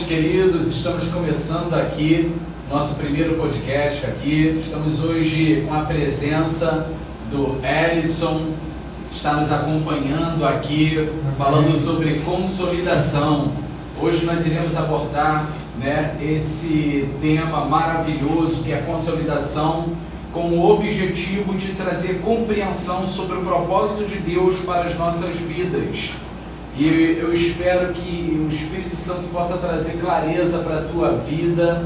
queridos, estamos começando aqui nosso primeiro podcast aqui. Estamos hoje com a presença do Ellison, está nos acompanhando aqui, falando sobre consolidação. Hoje nós iremos abordar, esse tema maravilhoso que é a consolidação, com o objetivo de trazer compreensão sobre o propósito de Deus para as nossas vidas. E eu espero que o Espírito Santo possa trazer clareza para a tua vida,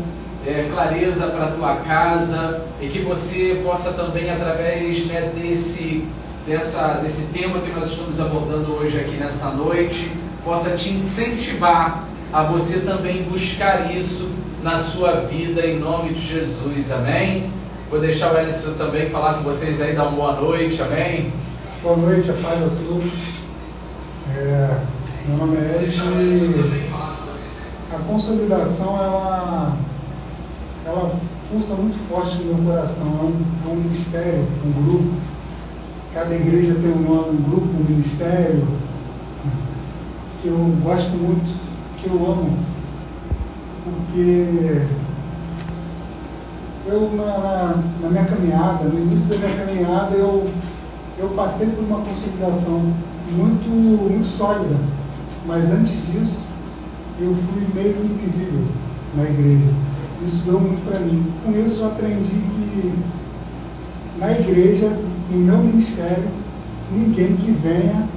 clareza para a tua casa, e que você possa também, através desse tema que nós estamos abordando hoje aqui nessa noite, possa te incentivar a você também buscar isso na sua vida, em nome de Jesus, amém? Vou deixar o Ellison também falar com vocês aí, dar uma boa noite, amém? Boa noite, a paz a todos. Meu nome é Ellison e a consolidação, ela pulsa muito forte no meu coração. É um ministério, um grupo. Cada igreja tem um nome, um grupo, um ministério, que eu gosto muito, que eu amo, porque eu, na minha caminhada, no início da minha caminhada, eu passei por uma consolidação muito sólida, mas antes disso, eu fui meio que invisível na igreja. Isso deu muito para mim. Com isso, eu aprendi que na igreja, no meu ministério, ninguém que venha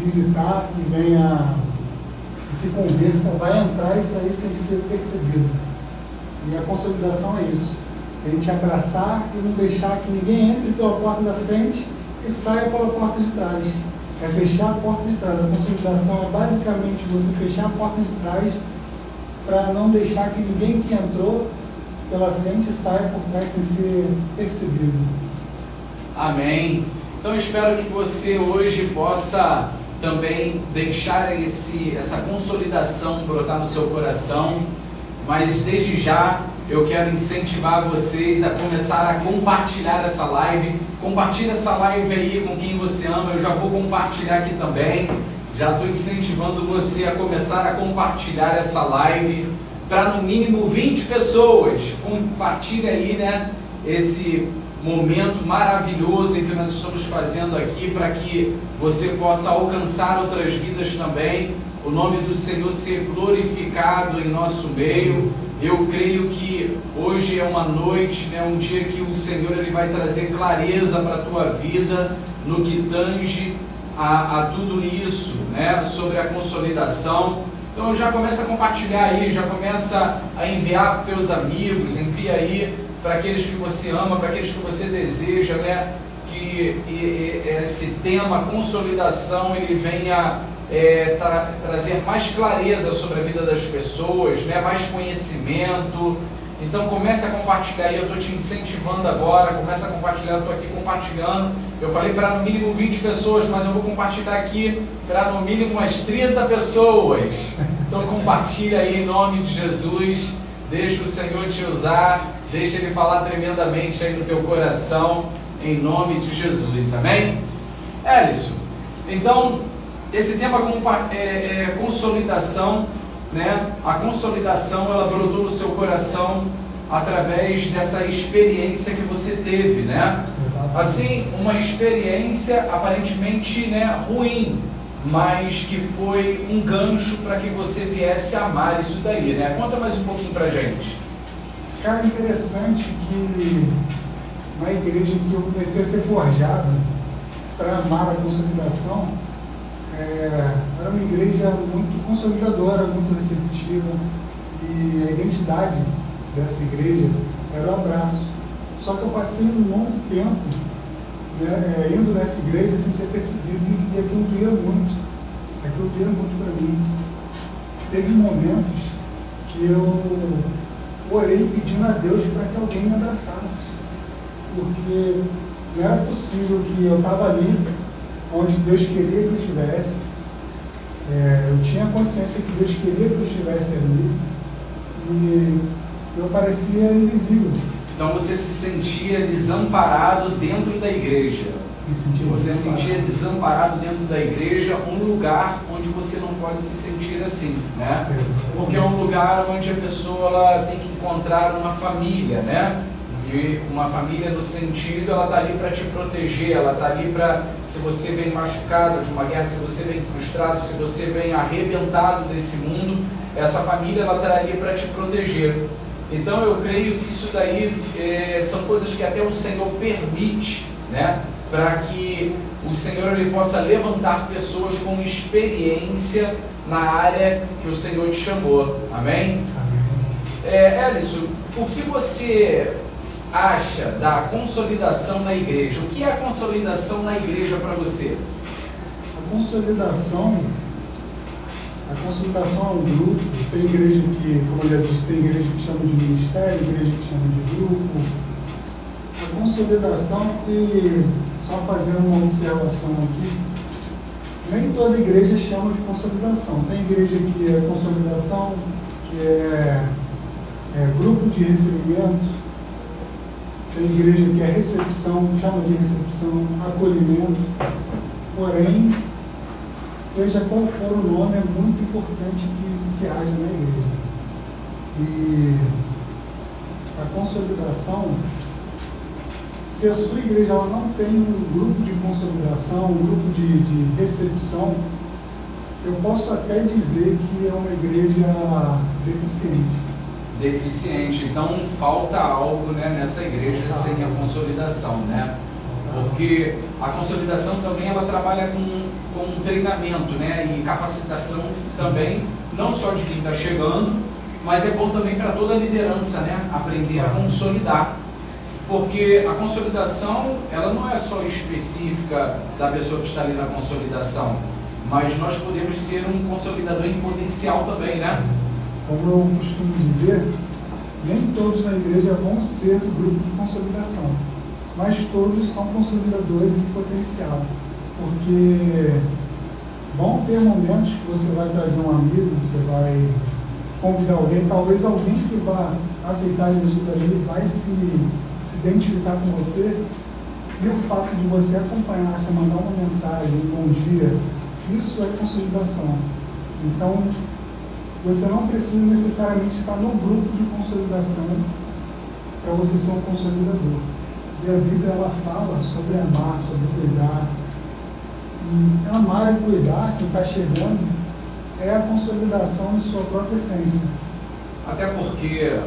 visitar, que venha se converta, vai entrar e sair sem ser percebido. E a consolidação é isso. A gente abraçar e não deixar que ninguém entre pela porta da frente e saia pela porta de trás. É fechar a porta de trás. A consolidação é basicamente você fechar a porta de trás para não deixar que ninguém que entrou pela frente saia por trás sem ser percebido. Amém. Então eu espero que você hoje possa também deixar essa consolidação brotar no seu coração, mas desde já eu quero incentivar vocês a começar a compartilhar essa live. Compartilha essa live aí com quem você ama. Eu já vou compartilhar aqui também. Já estou incentivando você a começar a compartilhar essa live para no mínimo 20 pessoas. Compartilha aí, esse momento maravilhoso em que nós estamos fazendo aqui, para que você possa alcançar outras vidas também. O nome do Senhor ser glorificado em nosso meio. Eu creio que hoje é uma noite, um dia que o Senhor ele vai trazer clareza para a tua vida no que tange a tudo isso, sobre a consolidação. Então já começa a compartilhar aí, já começa a enviar para os teus amigos, envia aí para aqueles que você ama, para aqueles que você deseja, que esse tema consolidação ele venha trazer mais clareza sobre a vida das pessoas, mais conhecimento. Então comece a compartilhar aí, eu estou te incentivando agora, começa a compartilhar, eu estou aqui compartilhando. Eu falei para no mínimo 20 pessoas, mas eu vou compartilhar aqui para no mínimo umas 30 pessoas. Então compartilha aí em nome de Jesus, deixa o Senhor te usar, deixa Ele falar tremendamente aí no teu coração, em nome de Jesus, amém? Ellison, então esse tema é consolidação, A consolidação, ela brotou no seu coração através dessa experiência que você teve, Assim, uma experiência aparentemente, ruim, mas que foi um gancho para que você viesse a amar isso daí, Conta mais um pouquinho pra gente. Cara, interessante que na igreja que eu comecei a ser forjado para amar a consolidação, era uma igreja muito consolidadora, muito receptiva, e a identidade dessa igreja era o abraço. Só que eu passei um longo tempo indo nessa igreja sem ser percebido, e aquilo doía muito para mim. Teve momentos que eu orei pedindo a Deus para que alguém me abraçasse, porque não era possível que eu estava ali onde Deus queria que eu estivesse. Eu tinha consciência que Deus queria que eu estivesse ali, e eu parecia invisível. Então você se sentia desamparado dentro da igreja. Você sentia desamparado dentro da igreja, um lugar onde você não pode se sentir assim, né? Porque é um lugar onde a pessoa ela tem que encontrar uma família, né? E uma família no sentido, ela está ali para te proteger, ela está ali para, se você vem machucado de uma guerra, se você vem frustrado, se você vem arrebentado desse mundo, essa família ela está ali para te proteger. Então eu creio que isso daí são coisas que até o Senhor permite, né? Para que o Senhor ele possa levantar pessoas com experiência na área que o Senhor te chamou. Amém? Ellison, o que você acha da consolidação na igreja? O que é a consolidação na igreja para você? A consolidação é um grupo. Tem igreja que, como eu já disse, tem igreja que chama de ministério, igreja que chama de grupo. A consolidação, e só fazendo uma observação aqui, nem toda igreja chama de consolidação. Tem igreja que é consolidação, que é grupo de recebimento, tem igreja que é recepção, chama de recepção, acolhimento. Porém, seja qual for o nome, é muito importante que haja na igreja. E a consolidação, se a sua igreja ela não tem um grupo de consolidação, um grupo de recepção, eu posso até dizer que é uma igreja deficiente. Então falta algo, né, nessa igreja sem a consolidação, né? Porque a consolidação também ela trabalha com treinamento, né, e capacitação também, não só de quem está chegando, mas é bom também para toda a liderança, né, aprender a consolidar. Porque a consolidação, ela não é só específica da pessoa que está ali na consolidação, mas nós podemos ser um consolidador em potencial também, né? Como eu costumo dizer, nem todos na igreja vão ser do grupo de consolidação, mas todos são consolidadores em potencial, porque vão ter momentos que você vai trazer um amigo, você vai convidar alguém, talvez alguém que vá aceitar Jesus ali vai se identificar com você, e o fato de você acompanhar, você mandar uma mensagem, um bom dia, isso é consolidação. Então, você não precisa necessariamente estar no grupo de consolidação para você ser um consolidador. E a Bíblia ela fala sobre amar, sobre cuidar. E amar e cuidar, quem está chegando, é a consolidação de sua própria essência. Até porque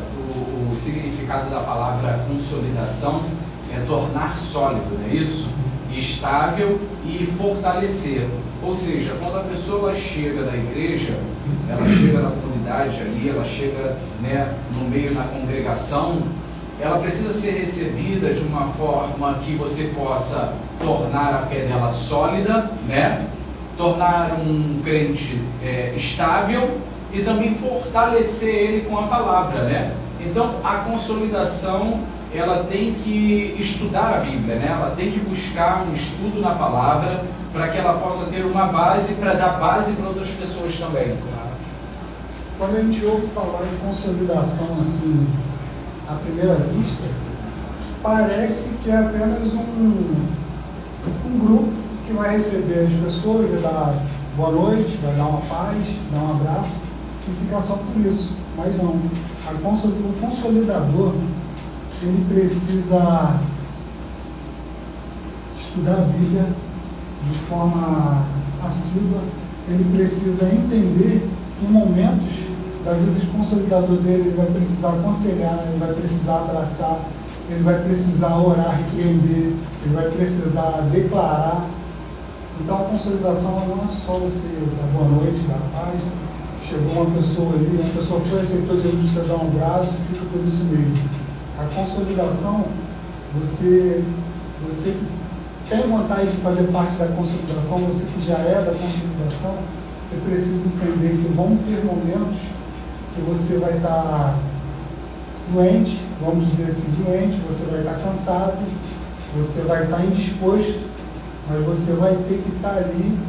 o significado da palavra consolidação é tornar sólido, não é isso? Estável e fortalecer. Ou seja, quando a pessoa chega na igreja, ela chega na comunidade ali, ela chega, né, no meio da congregação, ela precisa ser recebida de uma forma que você possa tornar a fé dela sólida, né? Tornar um crente estável e também fortalecer ele com a palavra, né? Então, a consolidação, ela tem que estudar a Bíblia, né? Ela tem que buscar um estudo na palavra para que ela possa ter uma base, para dar base para outras pessoas também. Quando a gente ouve falar em consolidação assim, à primeira vista, parece que é apenas um grupo que vai receber as pessoas, vai dar boa noite, vai dar uma paz, dar um abraço e ficar só por isso. Mas não. O consolidador, ele precisa estudar a Bíblia de forma assídua, ele precisa entender que em momentos da vida de consolidador dele, ele vai precisar aconselhar, ele vai precisar abraçar, ele vai precisar orar, repreender, ele vai precisar declarar. Então a consolidação não é só você dar boa noite, dar paz. Chegou uma pessoa ali, uma pessoa foi, aceitou Jesus, você dá um abraço e fica por isso mesmo. A consolidação, você que tem vontade de fazer parte da consolidação, você que já é da consolidação, você precisa entender que vão ter momentos que você vai estar doente, vamos dizer assim, doente, você vai estar cansado, você vai estar indisposto, mas você vai ter que estar ali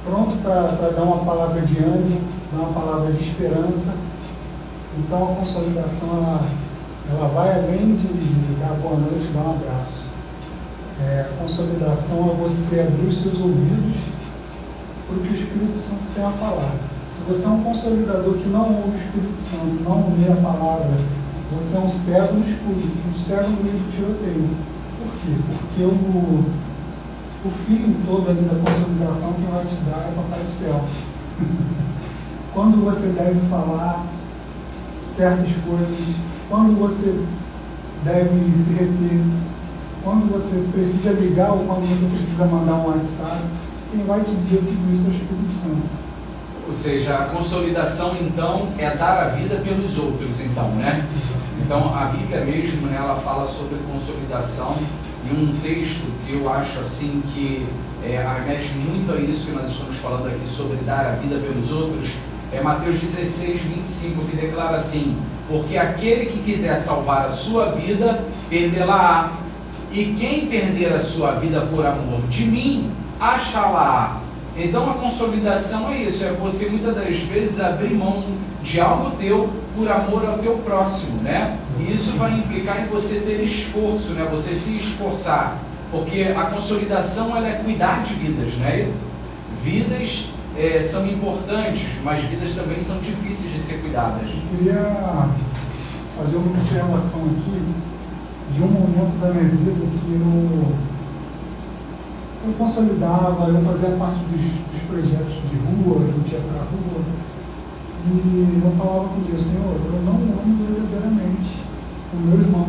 pronto para dar uma palavra de ânimo, dar uma palavra de esperança. Então a consolidação ela vai além de dar boa noite, dar um abraço. Consolidação é você abrir os seus ouvidos para o que o Espírito Santo tem a falar. Se você é um consolidador que não ouve o Espírito Santo, não lê a palavra, você é um cego no escuro, um cego no meio do tiroteio. Por quê? Porque o fim todo ali da consolidação que vai te dar é Papai do Céu. Quando você deve falar certas coisas, quando você deve se reter, quando você precisa ligar ou quando você precisa mandar um WhatsApp, quem vai te dizer tudo isso é o Espírito Santo. Ou seja, a consolidação, então, é dar a vida pelos outros, então, né? Então, a Bíblia mesmo, ela fala sobre consolidação, e um texto que eu acho, assim, que remete muito a isso que nós estamos falando aqui, sobre dar a vida pelos outros, é Mateus 16, 25, que declara assim: porque aquele que quiser salvar a sua vida, perdê-la-á, e quem perder a sua vida por amor de mim, achá-la-á. Então a consolidação é isso, é você muitas das vezes abrir mão de algo teu por amor ao teu próximo, né? E isso vai implicar em você ter esforço, né? Você se esforçar, porque a consolidação, ela é cuidar de vidas, né? Vidas são importantes, mas vidas também são difíceis de ser cuidadas. Eu queria fazer uma observação aqui de um momento da minha vida que eu consolidava, eu fazia parte dos projetos de rua, eu ia para a rua, e eu falava com Deus: Senhor, eu não amo verdadeiramente o meu irmão.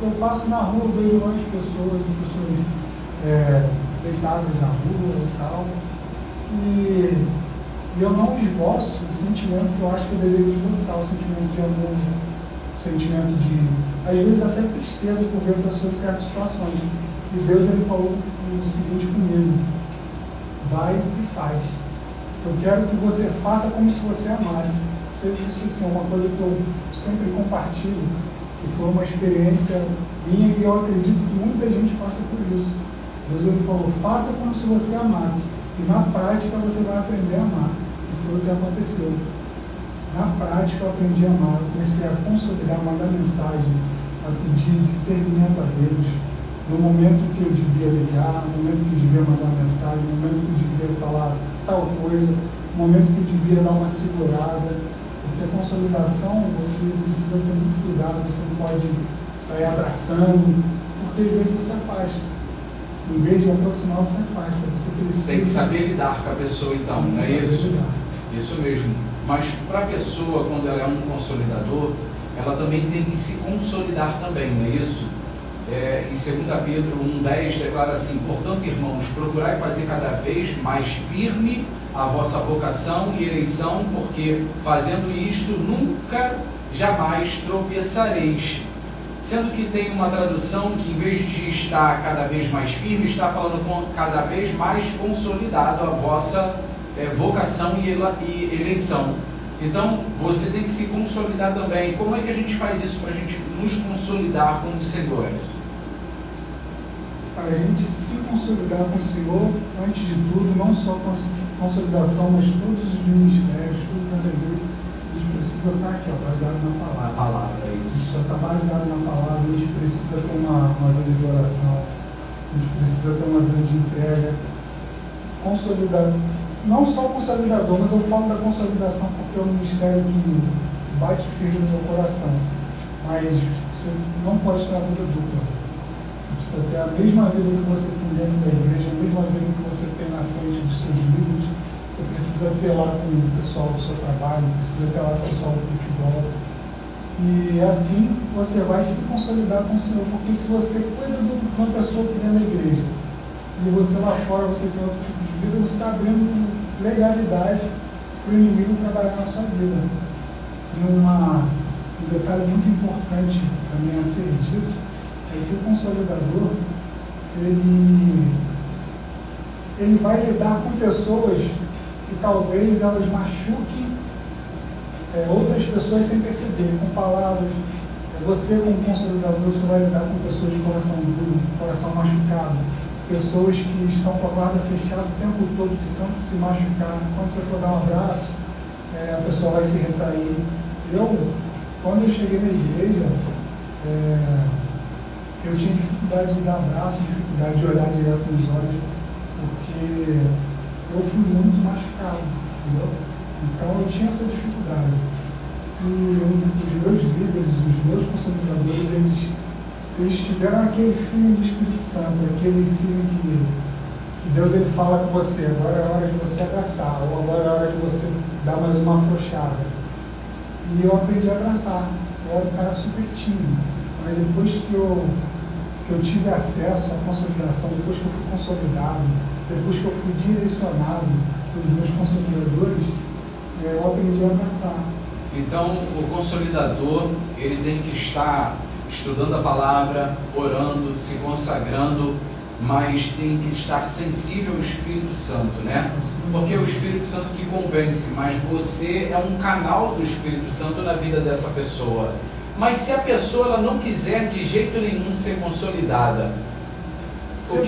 Eu passo na rua, vejo várias pessoas deitadas na rua e tal, e eu não esboço o sentimento que eu acho que eu deveria esboçar, o sentimento de amor, o sentimento de, às vezes, até tristeza por ver pessoas em certas situações. E Deus, ele falou o seguinte comigo: vai e faz. Eu quero que você faça como se você amasse. Isso assim, é uma coisa que eu sempre compartilho, que foi uma experiência minha, e eu acredito que muita gente passa por isso. Deus, ele falou: faça como se você amasse, e na prática você vai aprender a amar. E foi o que aconteceu. Na prática eu aprendi a amar, eu comecei a consolidar, mandar mensagem, a pedir discernimento a Deus, no momento que eu devia ligar, no momento que eu devia mandar mensagem, no momento que eu devia falar tal coisa, no momento que eu devia dar uma segurada, porque a consolidação, você precisa ter muito cuidado, você não pode sair abraçando, porque às vezes você afasta. Em vez de aproximar, você afasta. Você precisa... Tem que saber lidar com a pessoa, então, não é isso? Lidar. Isso mesmo. Mas para a pessoa, quando ela é um consolidador, ela também tem que se consolidar também, não é isso? Em 2 Pedro 1,10 declara assim: portanto, irmãos, procurai fazer cada vez mais firme a vossa vocação e eleição, porque fazendo isto nunca, jamais tropeçareis. Sendo que tem uma tradução que, em vez de estar cada vez mais firme, está falando cada vez mais consolidado a vossa vocação e eleição. Então, você tem que se consolidar também. Como é que a gente faz isso para a gente nos consolidar como seguidores? Para a gente se consolidar com o Senhor, antes de tudo, não só consolidação, mas todos os ministérios, tudo na igreja, a gente precisa estar aqui, baseado na palavra. A palavra, é A gente isso. precisa estar baseado na palavra, a gente precisa ter uma vida de oração, a gente precisa ter uma vida de entrega, consolidar. Não só consolidador, mas eu falo da consolidação porque é um ministério que bate firme no meu coração. Mas você não pode ter uma vida dupla. Você precisa ter a mesma vida que você tem dentro da igreja, a mesma vida que você tem na frente dos seus livros. Você precisa ter lá com o pessoal do seu trabalho, precisa ter lá com o pessoal do futebol. E assim você vai se consolidar com o Senhor. Porque se você cuida de uma pessoa que vem da igreja, e você lá fora você tem outro tipo de vida, você está abrindo legalidade para o inimigo trabalhar na sua vida. E um detalhe muito importante também a ser dito é que o consolidador, ele vai lidar com pessoas que talvez elas machuquem outras pessoas sem perceber, com palavras. Você, como consolidador, você vai lidar com pessoas de coração duro, coração machucado, pessoas que estão com a guarda fechada o tempo todo, de tanto se machucar. Quando você for dar um abraço, a pessoa vai se retrair. Quando eu cheguei na igreja, eu tinha dificuldade de dar abraço, dificuldade de olhar direto nos olhos, porque eu fui muito machucado, entendeu? Então eu tinha essa dificuldade. E os meus líderes, os meus consolidadores, eles tiveram aquele feeling do Espírito Santo, aquele feeling que Deus ele fala com você, agora é hora de você abraçar, ou agora é hora de você dar mais uma afrouxada. E eu aprendi a abraçar. Eu era um cara super tímido, mas depois que eu tive acesso à consolidação, depois que eu fui consolidado, depois que eu fui direcionado pelos meus consolidadores, eu aprendi a abraçar. Então, o consolidador, ele tem que estar estudando a palavra, orando, se consagrando, mas tem que estar sensível ao Espírito Santo, né? Porque é o Espírito Santo que convence, mas você é um canal do Espírito Santo na vida dessa pessoa. Mas se a pessoa ela não quiser de jeito nenhum ser consolidada,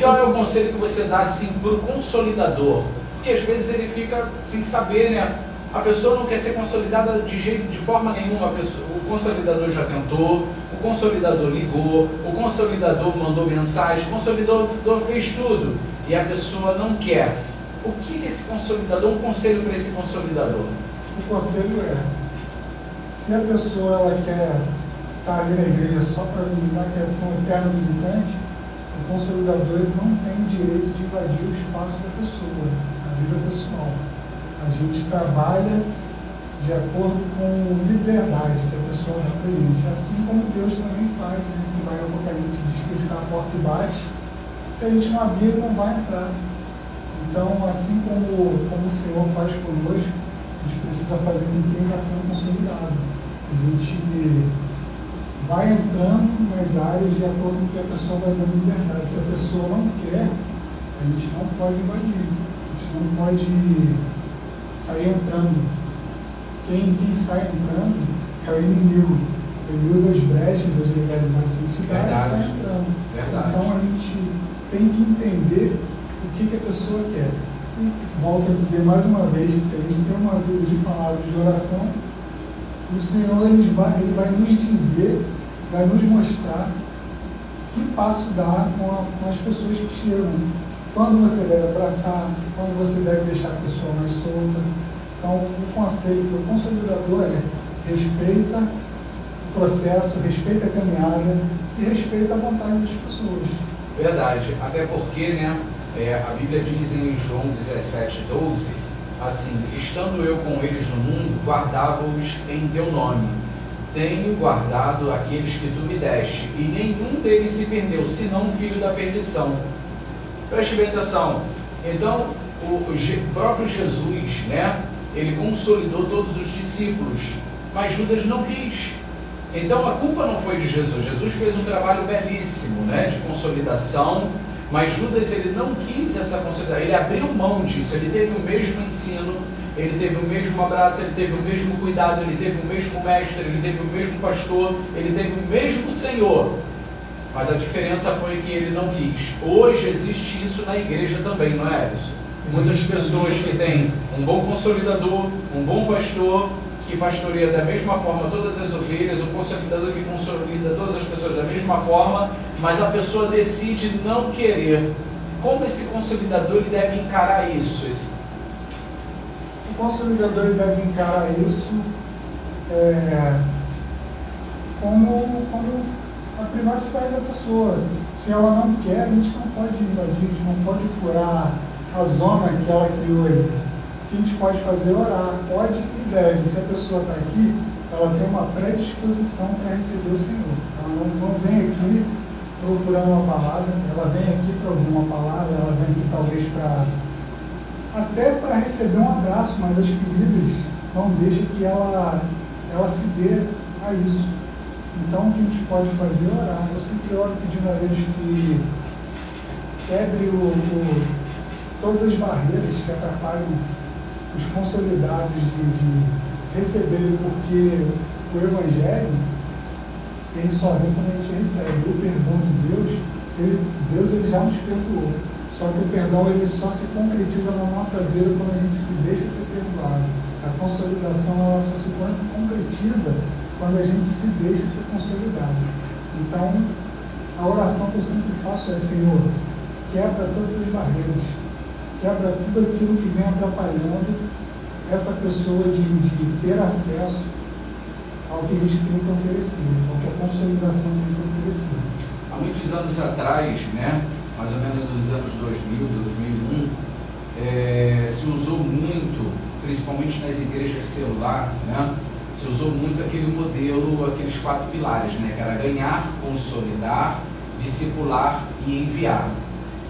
qual é o conselho que você dá assim para o consolidador? Porque às vezes ele fica sem saber, né? A pessoa não quer ser consolidada de forma nenhuma. O consolidador já tentou, o consolidador ligou, o consolidador mandou mensagem, o consolidador fez tudo e a pessoa não quer. O que é esse consolidador? Um conselho para esse consolidador? O conselho é: se a pessoa ela quer estar ali na igreja só para visitar, quer ser um eterno visitante, o consolidador ele não tem o direito de invadir o espaço da pessoa, a vida pessoal. A gente trabalha de acordo com liberdade que a pessoa dá para a gente, assim como Deus também faz, né? Que vai no Apocalipse, diz que ele está à porta e bate. Se a gente não abrir, ele não vai entrar. Então, assim como o Senhor faz conosco, a gente precisa fazer com quem está sendo consolidado. A gente vai entrando nas áreas de acordo com que a pessoa vai dando liberdade. Se a pessoa não quer, a gente não pode invadir. A gente não pode sair entrando. Quem sai entrando é o inimigo. Ele usa as brechas, as legalidades que a gente dá e sai entrando. Verdade. Então a gente tem que entender o que a pessoa quer. E volto a dizer mais uma vez, se a gente tem uma vida de palavras de oração, o Senhor ele vai nos dizer, vai nos mostrar que passo dar com as pessoas que chegam. Quando você deve abraçar, quando você deve deixar a pessoa mais solta. Então, o conselho do consolidador é: respeita o processo, respeita a caminhada e respeita a vontade das pessoas. Verdade, até porque, né, a Bíblia diz em João 17:12, assim: estando eu com eles no mundo, guardava-os em teu nome. Tenho guardado aqueles que tu me deste, e nenhum deles se perdeu, senão o filho da perdição. Preste bem atenção. Então, o próprio Jesus, né, ele consolidou todos os discípulos, mas Judas não quis. Então a culpa não foi de Jesus. Jesus fez um trabalho belíssimo, né, de consolidação, mas Judas ele não quis essa consolidação. Ele abriu mão disso. Ele teve o mesmo ensino, ele teve o mesmo abraço, ele teve o mesmo cuidado, ele teve o mesmo mestre, ele teve o mesmo pastor, ele teve o mesmo Senhor. Mas a diferença foi que ele não quis. Hoje existe isso na igreja também, não é isso? Muitas pessoas que têm um bom consolidador, um bom pastor, que pastoreia da mesma forma todas as ovelhas, um consolidador que consolida todas as pessoas da mesma forma, mas a pessoa decide não querer. Como esse consolidador ele deve encarar isso? O consolidador ele deve encarar isso como a privacidade da pessoa. Se ela não quer, a gente não pode invadir, a gente não pode furar a zona que ela criou ali. O que a gente pode fazer é orar, pode e deve. Se a pessoa está aqui, ela tem uma predisposição para receber o Senhor. Ela não vem aqui procurando uma palavra, ela vem aqui para ouvir uma palavra, ela vem aqui talvez até para receber um abraço, mas as feridas não deixam que ela se dê a isso. Então o que a gente pode fazer é orar. Eu sempre oro pedindo a Deus que quebre todas as barreiras que atrapalham os consolidados de receber, porque o Evangelho ele só vem quando a gente recebe. O perdão de Deus, Deus já nos perdoou. Só que o perdão ele só se concretiza na nossa vida quando a gente se deixa ser perdoado. A consolidação ela só se concretiza quando a gente se deixa ser consolidado. Então, a oração que eu sempre faço é: Senhor, quebra todas as barreiras, quebra tudo aquilo que vem atrapalhando essa pessoa de ter acesso ao que a gente tem que oferecer, ao que a consolidação tem que oferecer. Há muitos anos atrás, né, mais ou menos nos anos 2000, 2001, se usou muito, principalmente nas igrejas celular, né, se usou muito aquele modelo, aqueles 4 pilares, né, que era ganhar, consolidar, discipular e enviar.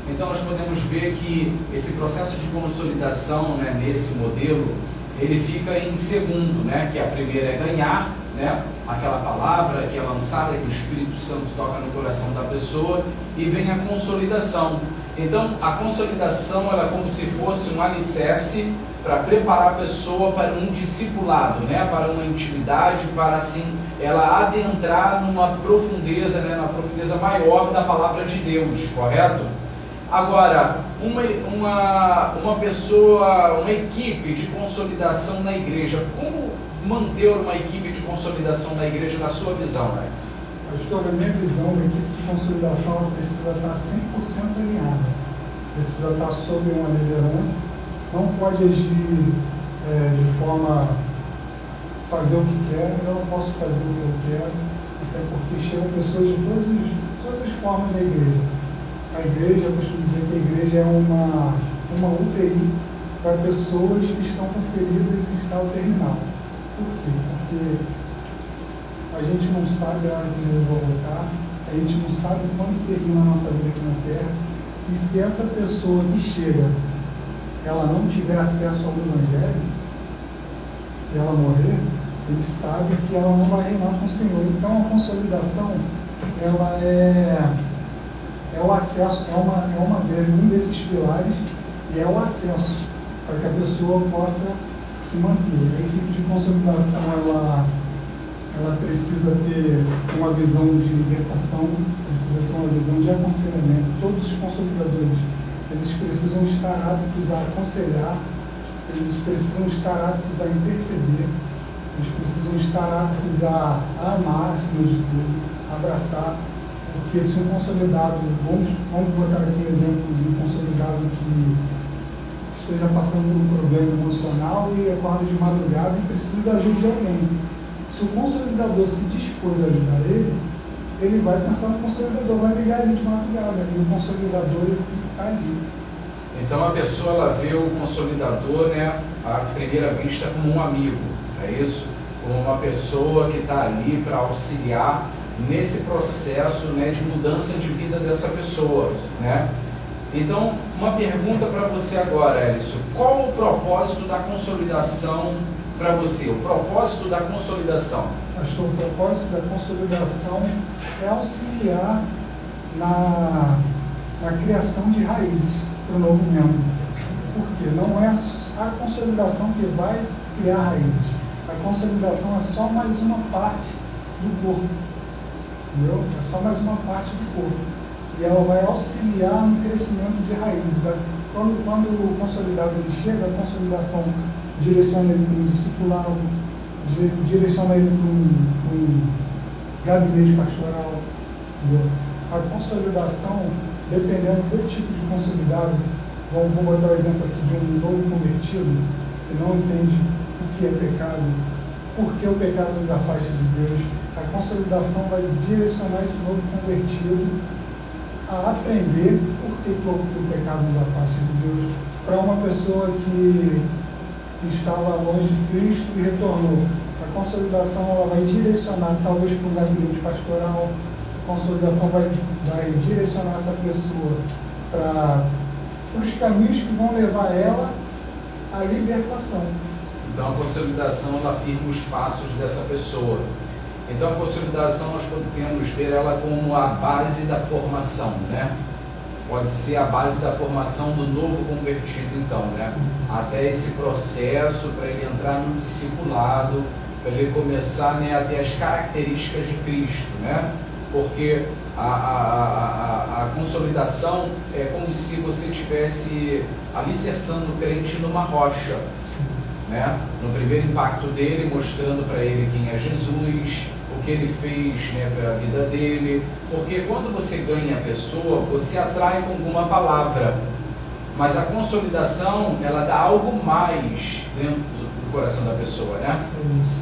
Então nós podemos ver que esse processo de consolidação, né, nesse modelo, ele fica em segundo, né, que a primeira é ganhar, né, aquela palavra que é lançada, que o Espírito Santo toca no coração da pessoa, e vem a consolidação. Então a consolidação ela é como se fosse um alicerce para preparar a pessoa para um discipulado, né, para uma intimidade, para assim ela adentrar numa profundeza, né, na profundeza maior da palavra de Deus, correto? Agora, uma pessoa, uma equipe de consolidação na igreja, como manter uma equipe de consolidação na igreja na sua visão, né? Pastor, na minha visão, uma equipe de consolidação ela precisa estar 100% alinhada, precisa estar sob uma liderança, não pode agir de forma fazer o que quer. Eu não posso fazer o que eu quero, até porque chegam pessoas de todas as formas da igreja. A igreja, eu costumo dizer que a igreja é uma UTI para pessoas que estão com feridas em estado terminal. Por quê? Porque a gente não sabe a hora que Jesus vai voltar, a gente não sabe quando termina a nossa vida aqui na Terra, e se essa pessoa que chega, ela não tiver acesso ao Evangelho, e ela morrer, a gente sabe que ela não vai reinar com o Senhor. Então a consolidação, ela é o acesso, um desses pilares, e é o acesso para que a pessoa possa se manter. A equipe de consolidação ela precisa ter uma visão de libertação, precisa ter uma visão de aconselhamento. Todos os consolidadores, eles precisam estar aptos a aconselhar, eles precisam estar aptos a interceder, eles precisam estar aptos a amar, acima de tudo, abraçar. Porque se um consolidado, vamos botar aqui um exemplo de um consolidado que esteja passando por um problema emocional e acorda de madrugada e precisa da ajuda de alguém. Se o consolidador se dispôs a ajudar ele vai pensar no consolidador, vai ligar ele de madrugada, e o consolidador está ali. Então a pessoa ela vê o consolidador, né, à primeira vista como um amigo, é isso? Como uma pessoa que está ali para auxiliar nesse processo, né, de mudança de vida dessa pessoa, né? Então, uma pergunta para você agora, Elison: qual o propósito da consolidação para você? O propósito da consolidação? Pastor, o propósito da consolidação é auxiliar na criação de raízes para o novo membro. Porque não é a consolidação que vai criar raízes. A consolidação é só mais uma parte do corpo. Entendeu? É só mais uma parte do corpo. E ela vai auxiliar no crescimento de raízes. Quando o consolidado ele chega, a consolidação direciona ele para um discipulado, direciona ele para um gabinete pastoral. Entendeu? A consolidação, dependendo do tipo de consolidado, vou botar o exemplo aqui de um novo convertido que não entende o que é pecado, por que o pecado nos afasta de Deus. A consolidação vai direcionar esse novo convertido a aprender por que o pecado nos afasta de Deus. Para uma pessoa que estava longe de Cristo e retornou, a consolidação ela vai direcionar talvez para um gabinete pastoral. A consolidação vai direcionar essa pessoa para os caminhos que vão levar ela à libertação. Então a consolidação ela firma os passos dessa pessoa. Então a consolidação nós podemos ver ela como a base da formação, né? Pode ser a base da formação do novo convertido, então, né? Até esse processo para ele entrar no discipulado, para ele começar, né, a ter as características de Cristo, né? Porque a consolidação é como se você estivesse alicerçando o crente numa rocha, né? No primeiro impacto dele, mostrando para ele quem é Jesus, o que ele fez, né, pela vida dele, porque quando você ganha a pessoa, você atrai com alguma palavra, mas a consolidação, ela dá algo mais dentro do coração da pessoa, né? É isso.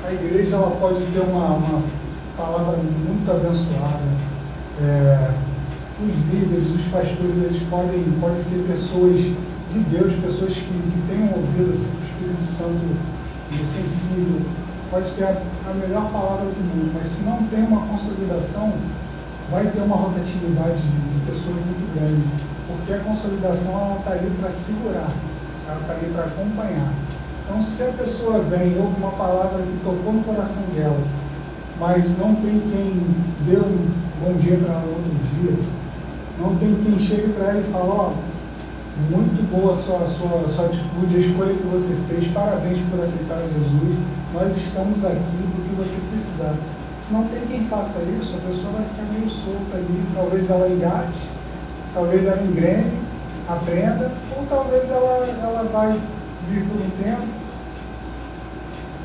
A igreja, ela pode ter uma palavra muito abençoada. Os líderes, os pastores, eles podem ser pessoas de Deus, pessoas que tenham ouvido assim, o Espírito Santo sensível. Pode ter a melhor palavra do mundo, mas se não tem uma consolidação, vai ter uma rotatividade de pessoas muito grande, porque a consolidação, ela está ali para segurar, ela está ali para acompanhar. Então, se a pessoa vem, ouve uma palavra que tocou no coração dela, mas não tem quem dê um bom dia para ela no outro dia, não tem quem chegue para ela e fale, ó, muito boa a sua atitude, a escolha que você fez, parabéns por aceitar Jesus, nós estamos aqui do que você precisar. Se não tem quem faça isso, a pessoa vai ficar meio solta ali, talvez ela engate, talvez ela engrene, aprenda, ou talvez ela vai vir por um tempo,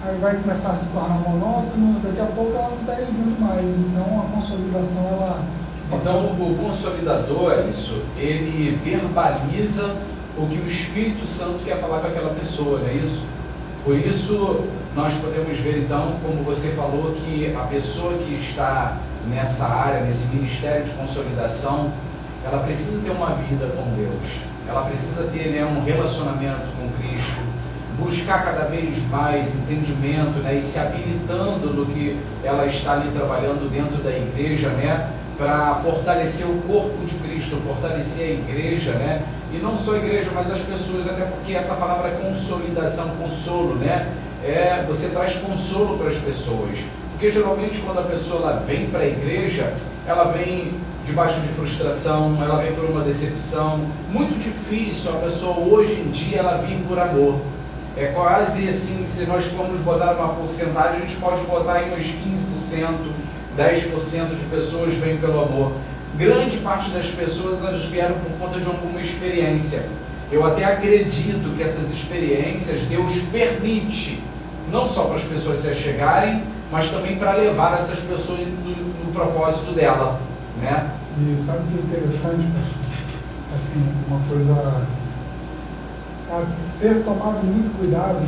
aí vai começar a se tornar monótono, daqui a pouco ela não está vindo mais. Então a consolidação, ela... Então o consolidador, ele verbaliza o que o Espírito Santo quer falar com aquela pessoa, não é isso? Por isso nós podemos ver então, como você falou, que a pessoa que está nessa área, nesse ministério de consolidação, ela precisa ter uma vida com Deus, ela precisa ter, né, um relacionamento com Cristo, buscar cada vez mais entendimento, né, e se habilitando no que ela está ali trabalhando dentro da igreja, né, para fortalecer o corpo de Cristo, fortalecer a igreja, né, e não só a igreja, mas as pessoas, até porque essa palavra consolidação, consolo, né, você traz consolo para as pessoas, porque geralmente quando a pessoa ela vem para a igreja, ela vem debaixo de frustração, ela vem por uma decepção, muito difícil a pessoa hoje em dia ela vir por amor. É quase assim, se nós formos botar uma porcentagem, a gente pode botar em uns 15%, 10% de pessoas vêm pelo amor. Grande parte das pessoas, elas vieram por conta de alguma experiência. Eu até acredito que essas experiências Deus permite, não só para as pessoas se achegarem, mas também para levar essas pessoas no propósito dela, né? E sabe o que é interessante, pastor? Assim, uma coisa a ser tomado muito cuidado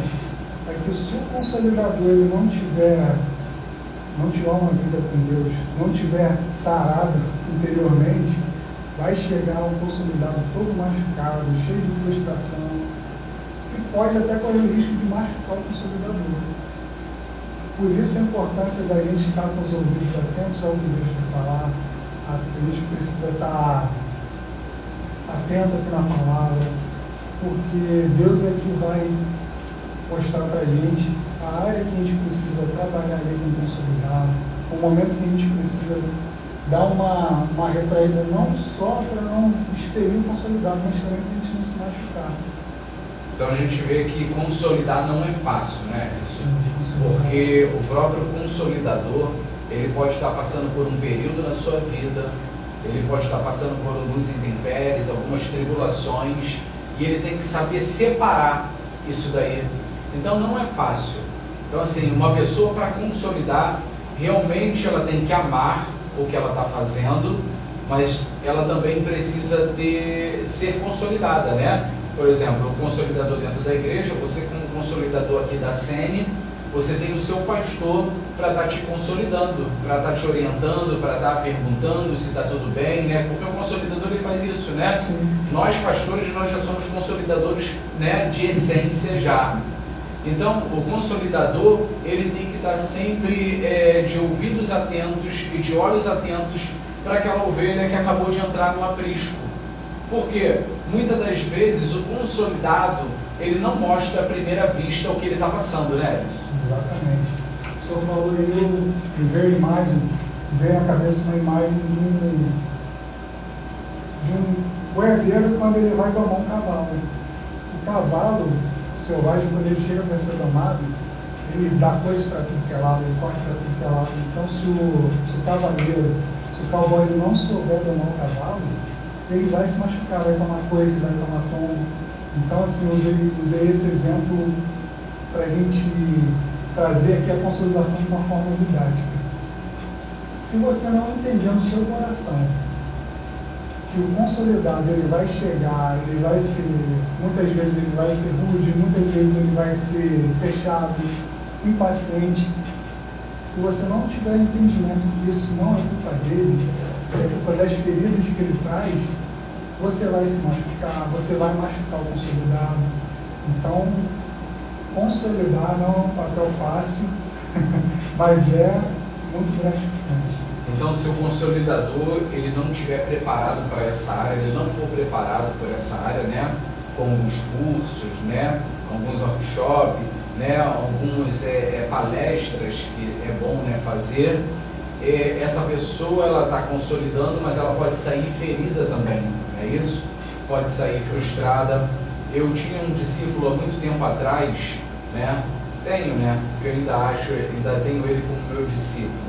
é que se o consolidador ele não tiver uma vida com Deus, não tiver sarado interiormente, vai chegar um consolidado todo machucado, cheio de frustração, e pode até correr o risco de machucar o consolidador. Por isso a importância da gente estar com os ouvidos atentos ao que Deus vai falar, a gente precisa estar atento aqui na palavra, porque Deus é que vai mostrar para a gente a área que a gente precisa trabalhar ali com o consolidado, o momento que a gente precisa dar uma retraída, não só para não expelir o consolidado, mas também para a gente não se machucar. Então a gente vê que consolidar não é fácil, né? Porque o próprio consolidador, ele pode estar passando por um período na sua vida, ele pode estar passando por alguns intempéries, algumas tribulações, e ele tem que saber separar isso daí. Então não é fácil. Então assim, uma pessoa para consolidar, realmente ela tem que amar o que ela está fazendo, mas ela também precisa ser consolidada, né? Por exemplo, o consolidador dentro da igreja, você como consolidador aqui da SENE, você tem o seu pastor para estar te consolidando, para estar te orientando, para estar perguntando se está tudo bem, né? Porque o consolidador ele faz isso, né? Nós pastores, nós já somos consolidadores, né, de essência já. Então, o consolidador, ele tem que estar sempre de ouvidos atentos e de olhos atentos para aquela ovelha que acabou de entrar no aprisco. Porque muitas das vezes o consolidado, ele não mostra à primeira vista o que ele está passando, né, Edson? Exatamente. O senhor falou aí, me veio a imagem, veio na cabeça uma imagem de um boiadeiro quando ele vai domar um cavalo. O cavalo selvagem, quando ele chega para ser domado, ele dá coice para tudo que é lado, ele corre para tudo que é lado. Então, se o cavaleiro, se o cowboy não souber domar o cavalo, ele vai se machucar, vai tomar coice, vai tomar tombo. Então, assim, usei esse exemplo para a gente trazer aqui a consolidação de uma forma didática. Se você não entender no seu coração que o consolidado ele vai chegar, ele vai ser, muitas vezes ele vai ser rude, muitas vezes ele vai ser fechado, impaciente. Se você não tiver entendimento que isso não é culpa dele, isso é culpa das feridas que ele traz, você vai se machucar, você vai machucar o consolidado. Então, consolidar não é um papel fácil, mas é muito gratificante. Então, se o consolidador ele não estiver preparado para essa área, ele não for preparado por essa área, né, com alguns cursos, né, alguns workshops, né, algumas palestras que é bom, né, fazer, essa pessoa ela está consolidando, mas ela pode sair ferida também, não é isso? Pode sair frustrada. Eu tinha um discípulo há muito tempo atrás, né, tenho, né, porque eu ainda tenho ele como meu discípulo.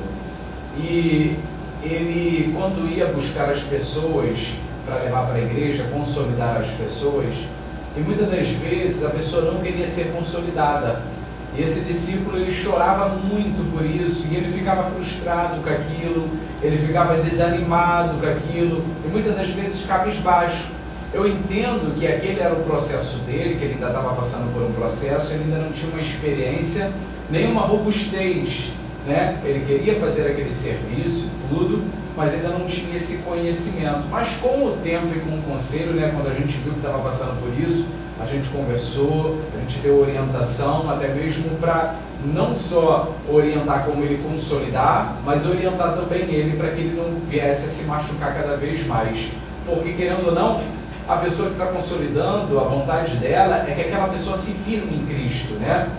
E ele, quando ia buscar as pessoas para levar para a igreja, consolidar as pessoas, e muitas das vezes a pessoa não queria ser consolidada. E esse discípulo, ele chorava muito por isso, e ele ficava frustrado com aquilo, ele ficava desanimado com aquilo, e muitas das vezes cabisbaixo. Eu entendo que aquele era o processo dele, que ele ainda estava passando por um processo, ele ainda não tinha uma experiência, nenhuma robustez, né? Ele queria fazer aquele serviço e tudo, mas ainda não tinha esse conhecimento. Mas com o tempo e com o conselho, né, quando a gente viu que estava passando por isso, a gente conversou, a gente deu orientação, até mesmo para não só orientar como ele consolidar, mas orientar também ele para que ele não viesse a se machucar cada vez mais. Porque, querendo ou não, a pessoa que está consolidando, a vontade dela é que aquela pessoa se firme em Cristo, né?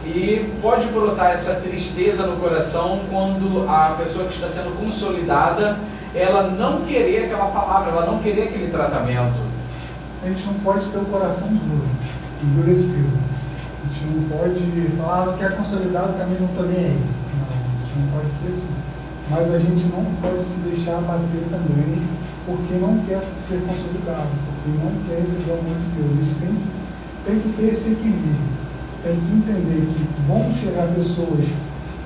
E pode brotar essa tristeza no coração quando a pessoa que está sendo consolidada, ela não querer aquela palavra, ela não querer aquele tratamento. A gente não pode ter o coração duro, endurecido. A gente não pode falar que é consolidado também, não estou nem aí. Não, a gente não pode ser assim. Mas a gente não pode se deixar bater também porque não quer ser consolidado, porque não quer receber o amor de Deus. A gente tem que ter esse equilíbrio. Tem que entender que vão chegar pessoas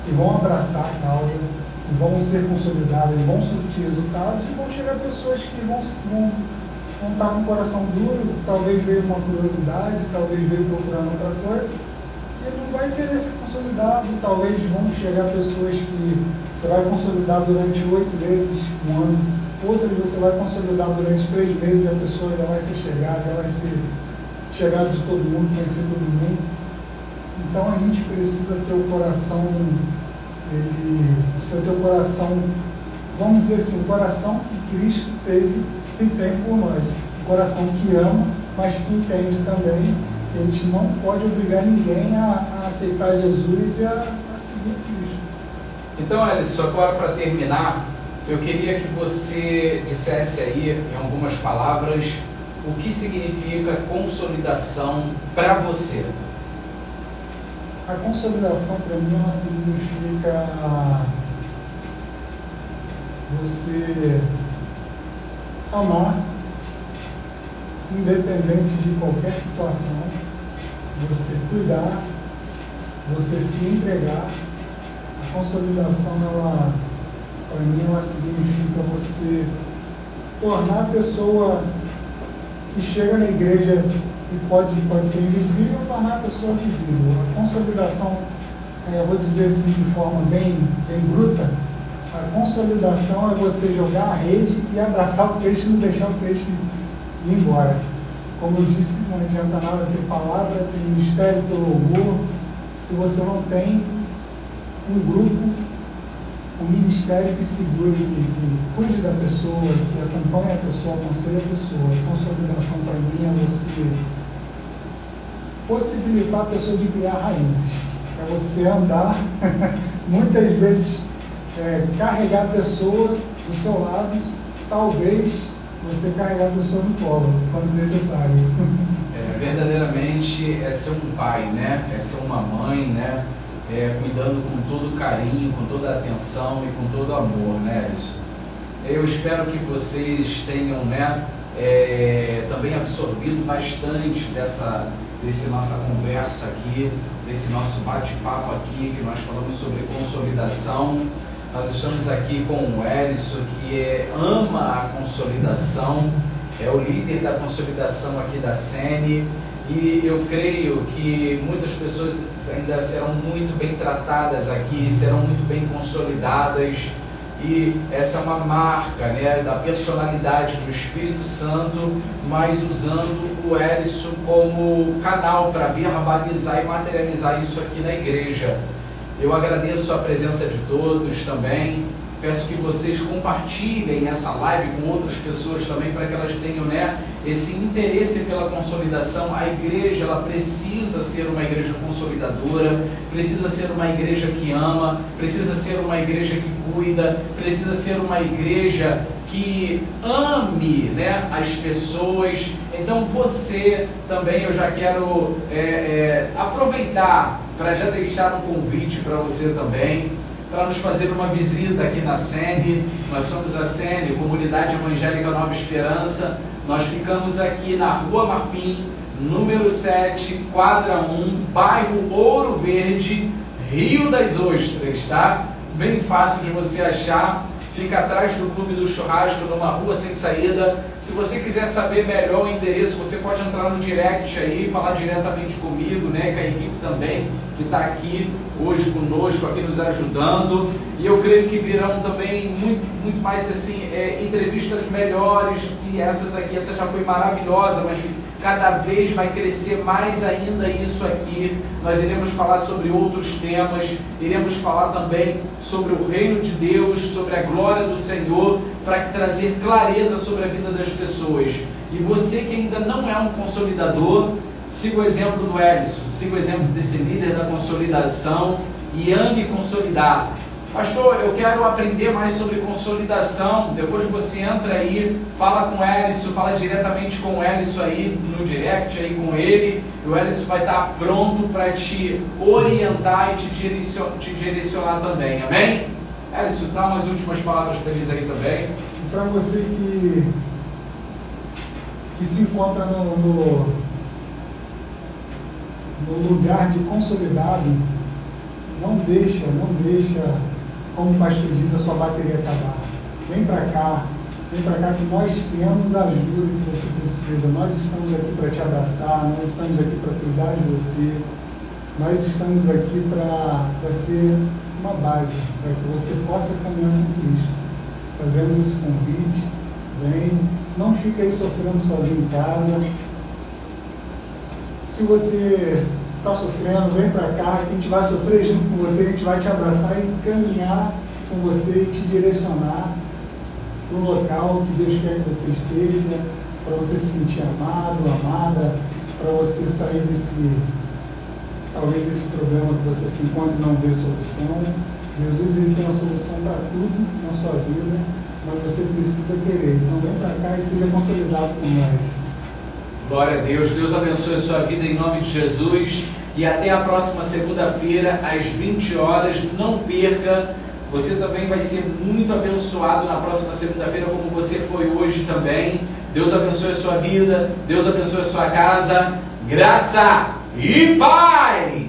que vão abraçar a causa, que vão ser consolidadas, vão surtir resultados, e vão chegar pessoas que vão estar com o coração duro, talvez veio uma curiosidade, talvez veio procurando outra coisa, e não vai querer ser consolidado. Talvez vão chegar pessoas que você vai consolidar durante 8 meses, um ano, outras você vai consolidar durante 3 meses, e a pessoa já vai ser chegada, já vai ser chegada de todo mundo, conhecer todo mundo. Então a gente precisa ter o coração, precisa ter o coração, vamos dizer assim, o coração que Cristo teve e tem por nós. O coração que ama, mas que entende também que a gente não pode obrigar ninguém a aceitar Jesus e a seguir Cristo. Então, Alisson, agora para terminar, eu queria que você dissesse aí, em algumas palavras, o que significa consolidação para você. A consolidação para mim ela significa você amar, independente de qualquer situação, você cuidar, você se entregar. A consolidação, ela, para mim, ela significa você tornar a pessoa que chega na igreja e pode ser invisível, tornar a pessoa visível. A consolidação, eu vou dizer assim de forma bem bruta, a consolidação é você jogar a rede e abraçar o peixe e não deixar o peixe ir embora. Como eu disse, não adianta nada ter palavra, ter ministério, ter louvor, se você não tem um grupo, um ministério que segure, que cuide da pessoa, que acompanhe a pessoa, aconselhe a pessoa. A consolidação para mim é você possibilitar a pessoa de criar raízes. É você andar, muitas vezes carregar a pessoa do seu lado, talvez você carregar a pessoa no colo, quando necessário. Verdadeiramente é ser um pai, né? É ser uma mãe, né? Cuidando com todo carinho, com toda atenção e com todo amor, né, Alisson? Eu espero que vocês tenham, né, também absorvido bastante desse nossa conversa aqui, desse nosso bate-papo aqui, que nós falamos sobre consolidação. Nós estamos aqui com o Elisso, que ama a consolidação, é o líder da consolidação aqui da SENE, e eu creio que muitas pessoas ainda serão muito bem tratadas aqui, serão muito bem consolidadas, e essa é uma marca, né, da personalidade do Espírito Santo, mas usando o Elisso como canal para verbalizar e materializar isso aqui na igreja. Eu agradeço a presença de todos também, peço que vocês compartilhem essa live com outras pessoas também, para que elas tenham, né, esse interesse pela consolidação. A igreja, ela precisa ser uma igreja consolidadora, precisa ser uma igreja que ama, precisa ser uma igreja que cuida, precisa ser uma igreja que ame, né, as pessoas. Então você também, eu já quero aproveitar para já deixar um convite para você também, para nos fazer uma visita aqui na SENE. Nós somos a SENE, Comunidade Evangélica Nova Esperança. Nós ficamos aqui na Rua Marfim, número 7, quadra 1, bairro Ouro Verde, Rio das Ostras, tá? Bem fácil de você achar. Fica atrás do Clube do Churrasco, numa rua sem saída. Se você quiser saber melhor o endereço, você pode entrar no direct aí, falar diretamente comigo, né, com a equipe também, que está aqui hoje conosco, aqui nos ajudando. E eu creio que virão também muito mais assim, entrevistas melhores que essas aqui. Essa já foi maravilhosa, mas cada vez vai crescer mais ainda isso aqui. Nós iremos falar sobre outros temas, iremos falar também sobre o reino de Deus, sobre a glória do Senhor, para trazer clareza sobre a vida das pessoas. E você que ainda não é um consolidador, siga o exemplo do Elisso, siga o exemplo desse líder da consolidação e ame consolidar. Pastor, eu quero aprender mais sobre consolidação. Depois você entra aí, fala com o Elisso, fala diretamente com o Elisso aí no direct aí com ele. E o Elisso vai estar pronto para te orientar e te direcionar também. Amém? Elisso, dá umas últimas palavras para eles aí também. Para você que se encontra no lugar de consolidado, não deixa, como o pastor diz, a sua bateria acabar. Vem para cá que nós temos a ajuda que você precisa. Nós estamos aqui para te abraçar, nós estamos aqui para cuidar de você, nós estamos aqui para ser uma base, para que você possa caminhar com Cristo. Fazemos esse convite, vem, não fica aí sofrendo sozinho em casa. Se você está sofrendo, vem para cá, que a gente vai sofrer junto com você, a gente vai te abraçar e caminhar com você e te direcionar para o local que Deus quer que você esteja, para você se sentir amado, amada, para você sair talvez desse problema que você se encontra e não vê solução. Jesus, ele tem uma solução para tudo na sua vida, mas você precisa querer. Então vem para cá e seja consolidado com nós. Glória a Deus. Deus abençoe a sua vida em nome de Jesus. E até a próxima segunda-feira, às 20 horas. Não perca. Você também vai ser muito abençoado na próxima segunda-feira, como você foi hoje também. Deus abençoe a sua vida. Deus abençoe a sua casa. Graça e paz!